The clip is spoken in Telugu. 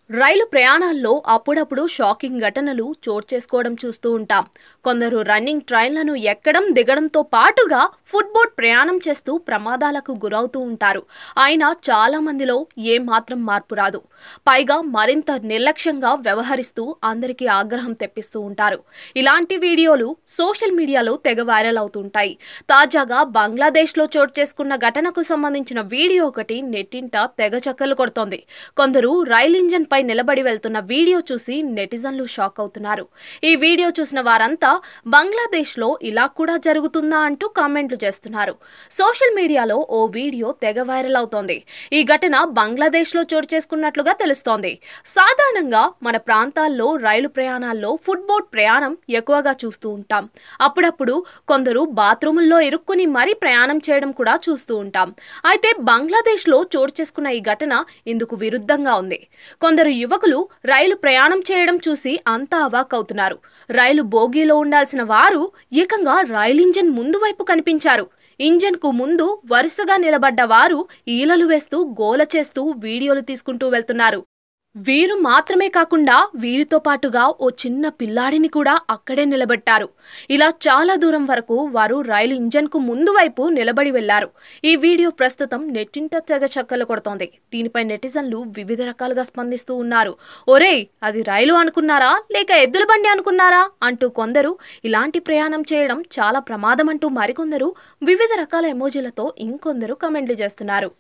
రైలు ప్రయాణాల్లో అప్పుడప్పుడు షాకింగ్ ఘటనలు చోటు చేసుకోవడం చూస్తూ ఉంటాం. కొందరు రన్నింగ్ ట్రైన్లను ఎక్కడం దిగడంతో పాటుగా ఫుట్బోట్ ప్రయాణం చేస్తూ ప్రమాదాలకు గురవుతూ ఉంటారు. అయినా చాలా మందిలో ఏమాత్రం మార్పు రాదు. పైగా మరింత నిర్లక్ష్యంగా వ్యవహరిస్తూ అందరికీ ఆగ్రహం తెప్పిస్తూ ఉంటారు. ఇలాంటి వీడియోలు సోషల్ మీడియాలో తెగ వైరల్ అవుతుంటాయి. తాజాగా బంగ్లాదేశ్లో చోటు చేసుకున్న ఘటనకు సంబంధించిన వీడియో ఒకటి నెట్టింట తెగ చక్కర్లు కొడుతోంది. కొందరు రైల్ ఇంజన్ పై నిలబడి వెళ్తున్న వీడియో చూసి నెటిజన్లు షాక్ అవుతున్నారు. ఈ వీడియో చూసిన వారంతా బంగ్లాదేశ్లో ఇలా కూడా జరుగుతుందా అంటూ కామెంట్లు చేస్తున్నారు. సోషల్ మీడియాలో ఓ వీడియో తెగ వైరల్ అవుతోంది. ఈ ఘటన బంగ్లాదేశ్లో చోటు చేసుకున్నట్లుగా తెలుస్తోంది. సాధారణంగా మన ప్రాంతాల్లో రైలు ప్రయాణాల్లో ఫుట్బోట్ ప్రయాణం ఎక్కువగా చూస్తూ ఉంటాం. అప్పుడప్పుడు కొందరు బాత్రూముల్లో ఇరుక్కుని మరీ ప్రయాణం చేయడం కూడా చూస్తూ ఉంటాం. అయితే బంగ్లాదేశ్లో చోటు చేసుకున్న ఈ ఘటన ఇందుకు విరుద్ధంగా ఉంది. కొందరు యువకులు రైలు ప్రయాణం చేయడం చూసి అంతా అవాక్కవుతున్నారు. రైలు బోగీలో ఉండాల్సిన వారు ఏకంగా రైలు ఇంజన్ ముందు వైపు కనిపించారు. ఇంజన్ కు ముందు వరుసగా నిలబడ్డ వారు ఈలలు వేస్తూ గోల చేస్తూ వీడియోలు తీసుకుంటూ వెళ్తున్నారు. వీరు మాత్రమే కాకుండా వీరితో పాటుగా ఓ చిన్న పిల్లాడిని కూడా అక్కడే నిలబెట్టారు. ఇలా చాలా దూరం వరకు వారు రైలు ఇంజన్ కు ముందు వైపు నిలబడి వెళ్లారు. ఈ వీడియో ప్రస్తుతం నెట్టింట తెగ చక్కర్లు కొడుతోంది. దీనిపై నెటిజన్లు వివిధ రకాలుగా స్పందిస్తూ ఉన్నారు. ఒరేయ్, అది రైలు అనుకున్నారా లేక ఎద్దుల బండి అనుకున్నారా అంటూ కొందరు ఇలాంటి ప్రయాణం చేయడం చాలా ప్రమాదం అంటూ మరికొందరు వివిధ రకాల ఎమోజీలతో ఇంకొందరు కమెంట్లు చేస్తున్నారు.